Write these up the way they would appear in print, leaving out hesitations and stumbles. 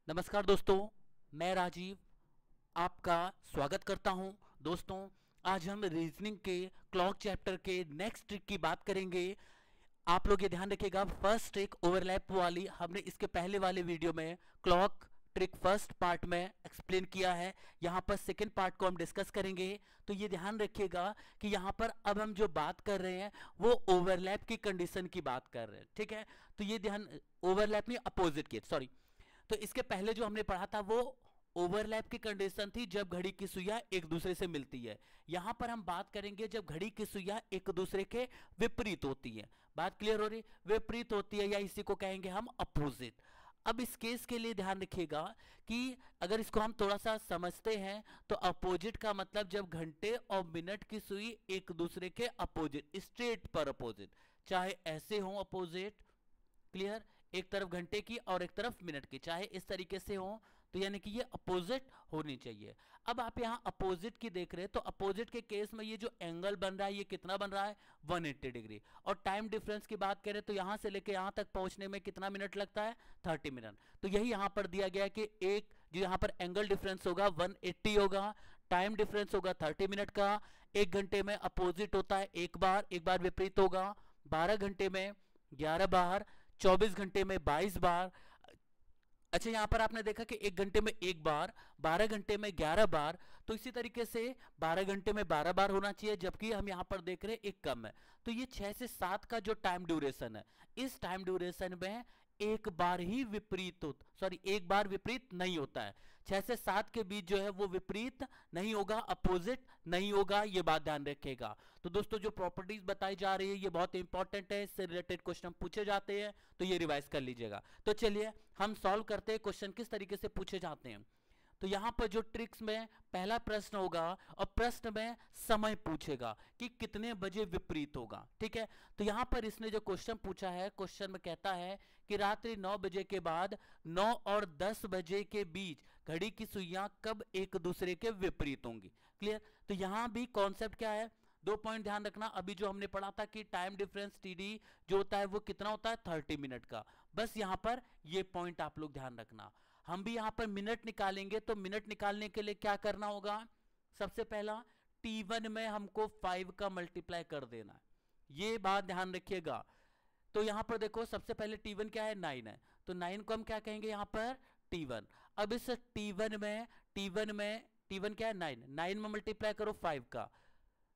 नमस्कार दोस्तों, मैं राजीव आपका स्वागत करता हूं। दोस्तों, आज हम रीजनिंग के क्लॉक चैप्टर के नेक्स्ट ट्रिक की बात करेंगे। आप लोग ये ध्यान रखिएगा, फर्स्ट ट्रिक ओवरलैप वाली हमने इसके पहले वाले वीडियो में क्लॉक ट्रिक फर्स्ट पार्ट में एक्सप्लेन किया है। यहाँ पर सेकंड पार्ट को हम डिस्कस करेंगे। तो ये ध्यान रखिएगा कि यहाँ पर अब हम जो बात कर रहे हैं वो ओवरलैप की कंडीशन की बात कर रहे हैं, ठीक है। तो ये ध्यान, ओवरलैप नहीं, अपोजिट की, सॉरी। तो इसके पहले जो हमने पढ़ा था वो ओवरलैप की कंडीशन थी जब घड़ी की सुइयां एक दूसरे से मिलती है। यहां पर हम बात करेंगे जब घड़ी की सुइयां एक दूसरे के विपरीत होती है। बात क्लियर हो रही? विपरीत होती है या इसी को कहेंगे हम अपोजिट। अब इस केस के लिए ध्यान रखिएगा कि अगर इसको हम थोड़ा सा समझते हैं तो अपोजिट का मतलब जब घंटे और मिनट की सुई एक दूसरे के अपोजिट, स्ट्रेट पर अपोजिट, चाहे ऐसे हो अपोजिट, क्लियर, एक तरफ घंटे की और एक तरफ मिनट की, चाहे इस तरीके से हो, तो यानी कि ये अपोजिट होनी चाहिए। अब आप यहां अपोजिट की देख रहे हैं तो अपोजिट के केस में ये जो एंगल बन रहा है ये कितना बन रहा है? 180 डिग्री। और टाइम डिफरेंस की बात करें तो यहां से लेके यहां तक पहुंचने में कितना मिनट लगता है? 30 मिनट। तो यही यहां पर दिया गया है कि एक जो यहां पर एंगल डिफरेंस होगा 180 होगा, टाइम डिफरेंस होगा 30 मिनट का। एक घंटे में अपोजिट होता है एक बार विपरीत होगा, 12 घंटे में 11 बार, 24 घंटे में 22 बार। अच्छा, यहां पर आपने देखा कि एक घंटे में एक बार, 12 घंटे में 11 बार, तो इसी तरीके से 12 घंटे में 12 बार होना चाहिए, जबकि हम यहां पर देख रहे हैं एक कम है। तो ये 6 से 7 का जो टाइम ड्यूरेशन है, इस टाइम ड्यूरेशन में एक बार ही विपरीत होता, सॉरी, एक बार विपरीत नहीं होता है। 6 से 7 के बीच जो है वो विपरीत नहीं होगा, अपोजिट नहीं होगा, ये बात ध्यान रखिएगा। तो दोस्तों, जो प्रॉपर्टीज बताई जा रही है ये बहुत इंपॉर्टेंट है, इससे रिलेटेड क्वेश्चन पूछे जाते हैं, तो ये रिवाइज कर लीजिएगा। तो चलिए हम सॉल्व करते हैं क्वेश्चन किस तरीके से पूछे जाते हैं। तो यहां पर जो ट्रिक्स में पहला प्रश्न होगा और प्रश्न में समय पूछेगा कि कितने बजे विपरीत होगा, ठीक है। तो यहां पर इसने जो क्वेश्चन पूछा है, क्वेश्चन में कहता है कि रात्रि 9 बजे के बाद 9 और 10 बजे के बीच घड़ी की सुइयां कब एक दूसरे के विपरीत होंगी। क्लियर? तो यहां भी कॉन्सेप्ट क्या है? 2 पॉइंट ध्यान रखना। अभी जो हमने पढ़ा था कि टाइम डिफरेंस टीडी जो होता है वो कितना होता है? 30 मिनट का। बस यहां पर ये पॉइंट आप लोग ध्यान रखना। हम भी यहां पर मिनट निकालेंगे तो मिनट निकालने के लिए क्या करना होगा? सबसे पहला T1 में हमको 5 का मल्टीप्लाई कर देना है, ये बात ध्यान रखिएगा। तो यहां पर देखो, सबसे पहले T1 क्या है? 9 है, तो 9 को हम क्या कहेंगे यहां पर? T1। अब इस T1 क्या है? 9 में मल्टीप्लाई करो 5 का,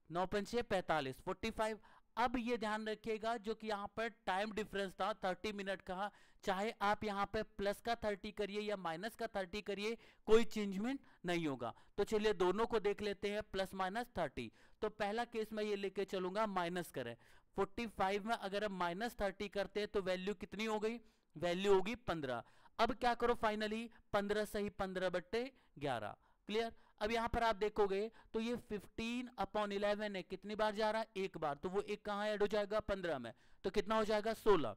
9 पंचे 45, 45। अब ये ध्यान रखिएगा जो कि यहां पर टाइम डिफरेंस था 30 मिनट का, चाहे आप यहां पे प्लस का 30 करिए या माइनस का 30 करिए, कोई चेंजमेंट नहीं होगा। तो चलिए दोनों को देख लेते हैं, प्लस माइनस 30। तो पहला केस में ये लेके चलूंगा, माइनस करें। 45 में अगर हम माइनस 30 करते हैं तो वैल्यू कितनी हो गई? वैल्यू होगी 15। अब क्या करो फाइनली? 15 सही 15/11। क्लियर? अब यहां पर आप देखोगे तो ये 15/11 है, कितनी बार जा रहा है? एक बार। तो वो एक कहां ऐड हो जाएगा? 15 में। तो कितना हो जाएगा? 16।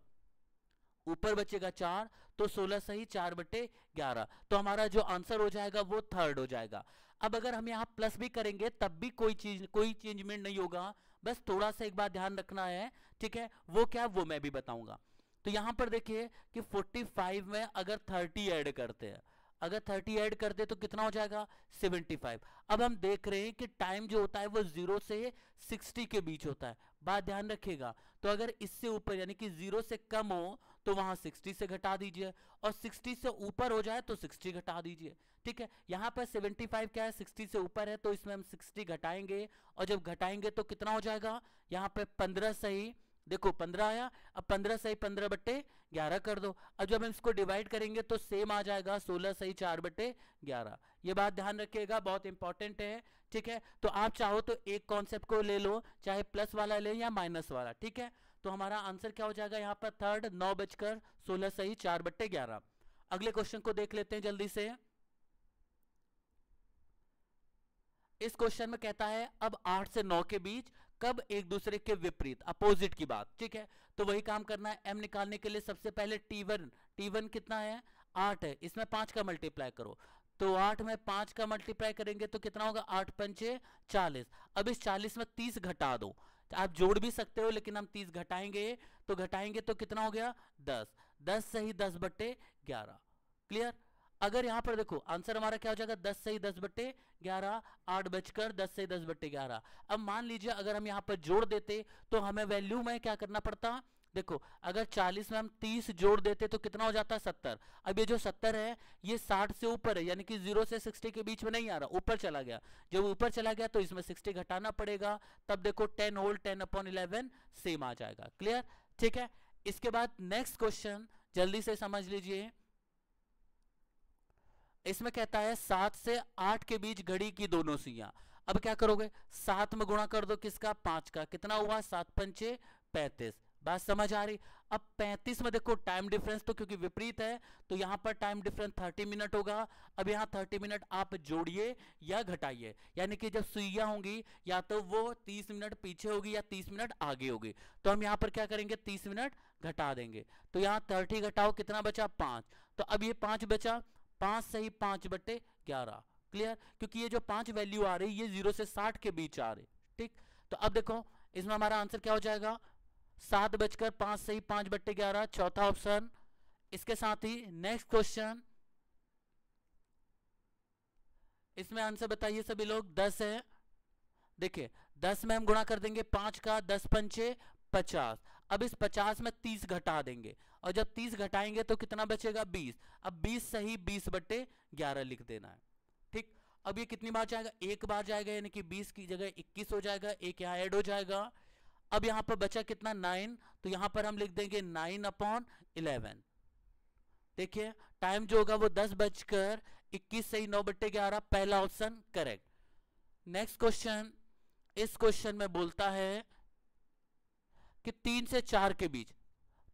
ऊपर बचेगा 4, तो 16 सही 4/11। तो हमारा जो आंसर हो जाएगा वो थर्ड हो जाएगा। अब अगर हम यहां प्लस भी करेंगे तब भी कोई चेंजमेंट नहीं होगा। बस थोड़ा सा एक बात ध्यान रखना है, ठीक है। वो क्या, वो मैं भी बताऊंगा। तो यहां पर देखिए कि 45 में अगर 30 ऐड करते हैं, अगर 30 ऐड करते तो कितना हो जाएगा? 75। अब हम देख रहे हैं कि टाइम जो होता है वो 0 से 60 के बीच होता है, बात ध्यान रखिएगा। तो अगर इससे ऊपर यानी कि 0 से कम हो तो वहां 60 से घटा दीजिए, और 60 से ऊपर हो जाए तो 60 घटा दीजिए, ठीक है। यहां पर 75 क्या है? 60 से ऊपर है, तो इसमें हम 60 घटाएंगे, और जब घटाएंगे तो कितना हो जाएगा? यहां पर 15 सही, देखो 15 आया। अब 15 सही 15/11 कर दो। अब जब हम इसको डिवाइड करेंगे तो सेम आ जाएगा, 16 सही 4/11। ये बात ध्यान रखिएगा, बहुत इंपॉर्टेंट है, ठीक है। तो आप चाहो तो एक कॉन्सेप्ट को ले लो, चाहे प्लस वाला ले या माइनस वाला, ठीक है। तो हमारा आंसर क्या हो जाएगा यहां पर? थर्ड। 9:16 सही 4/11। अगले क्वेश्चन को देख लेते हैं जल्दी से। इस क्वेश्चन में कहता है अब 8 से 9 के बीच कब एक दूसरे के विपरीत, अपोजिट की बात, ठीक है। तो वही काम करना है। एम निकालने के लिए सबसे पहले T1 कितना है? 8 है, इसमें 5 का मल्टीप्लाई करो। तो 8 में 5 का मल्टीप्लाई करेंगे तो कितना होगा? 8 पंचे 40। अब इस 40 में 30 घटा दो, आप जोड़ भी सकते हो लेकिन हम 30 घटाएंगे तो कितना हो गया? 10। 10 सही 10/11। क्लियर? अगर यहाँ पर देखो आंसर हमारा क्या हो जाएगा 10 सही 10/11, 8 बजकर 10 सही 10/11। अब मान लीजिए अगर हम यहाँ पर जोड़ देते तो हमें वैल्यू में क्या करना पड़ता, देखो अगर 40 में हम 30 जोड़ देते तो कितना हो जाता है 70। अब ये जो 70 है ये 60 से ऊपर है, यानी कि 0 से 60 के बीच में नहीं आ रहा, ऊपर चला गया। जब ऊपर चला गया तो इसमें 60 घटाना पड़ेगा, तब देखो 10 होल 10/11 सेम आ जाएगा। क्लियर, ठीक है। इसके बाद नेक्स्ट क्वेश्चन जल्दी से समझ लीजिए। इसमें कहता है 7 से 8 के बीच घड़ी की दोनों सुइयां। अब क्या करोगे, 7 में गुणा कर दो किसका, 5 का, कितना हुआ 7 पंचे 35। बात समझ आ रही। अब 35 में देखो टाइम डिफरेंस तो क्योंकि विपरीत है तो यहां पर टाइम डिफरेंस 30 मिनट होगा। अब यहां 30 मिनट आप जोड़िए या घटाइए, यानी कि जब सुइयां होंगी या तो वो 30 मिनट पीछे होगी या 30 मिनट आगे होगी। तो हम यहां पर क्या करेंगे, 30 मिनट घटा देंगे। तो यहां 30 घटाओ कितना बचा 5। तो अब ये 5 बचा, 5 सही 5/11। क्लियर, क्योंकि ये जो 5 वैल्यू आ रही ये 0 से 60 के बीच आ रही। ठीक, तो अब देखो इसमें हमारा आंसर क्या हो जाएगा, 7/5 सही 5/11, चौथा ऑप्शन। इसके साथ ही नेक्स्ट क्वेश्चन, इसमें आंसर बताइए सभी लोग। 10 है, देखिए 10 में हम गुणा कर देंगे 5 का, 10 पंचे 50। अब इस 50 में 30 घटा देंगे और जब 30 घटाएंगे तो कितना बचेगा 20। अब 20 सही 20/11 लिख देना है। ठीक, अब ये कितनी बार जाएगा, एक बार जाएगा, यानी कि 20 की जगह 21 हो जाएगा, एक यहाँ ऐड हो जाएगा। अब यहां पर बचा कितना 9, तो यहां पर हम लिख देंगे 9/11। देखिए टाइम जो होगा वो 10:21 सही 9/11, पहला ऑप्शन करेक्ट। नेक्स्ट क्वेश्चन, इस क्वेश्चन में बोलता है कि 3 से 4 के बीच।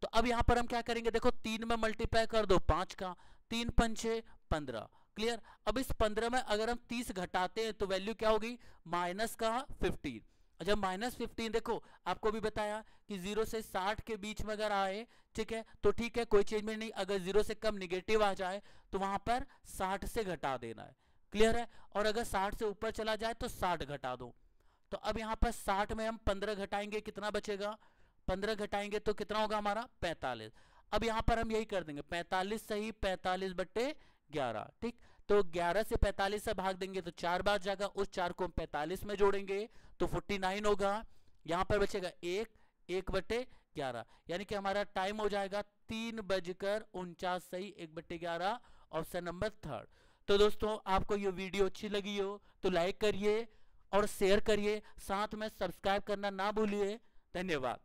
तो अब यहां पर हम क्या करेंगे, देखो 3 में मल्टीप्लाई कर दो 5 का, 3 पंचे 15। क्लियर, अब इस 15 में अगर हम 30 घटाते हैं तो वैल्यू क्या होगी, माइनस का 15। जब -15, देखो आपको भी बताया कि 0 से 60 के बीच में अगर आए, ठीक है तो ठीक है कोई चेंजमेंट नहीं, अगर 0 से कम निगेटिव आ जाए तो वहां पर 60 से घटा देना है। क्लियर है, और अगर 60 से ऊपर चला जाए तो 60 घटा दो। तो अब यहां पर 60 में हम 15 घटाएंगे, कितना बचेगा, 15 घटाएंगे तो कितना होगा हमारा 45। अब यहां पर हम यही कर देंगे 45 सही 45/11। ठीक, तो 11 से 45 से भाग देंगे तो 4 बार जाएगा, उस 4 को हम 45 में जोड़ेंगे तो 49 होगा। यहां पर बचेगा 1/11, यानी कि हमारा टाइम हो जाएगा 3:49 सही 1/11, ऑप्शन नंबर 3। तो दोस्तों आपको ये वीडियो अच्छी लगी हो तो लाइक करिए और शेयर करिए, साथ में सब्सक्राइब करना ना भूलिए। धन्यवाद।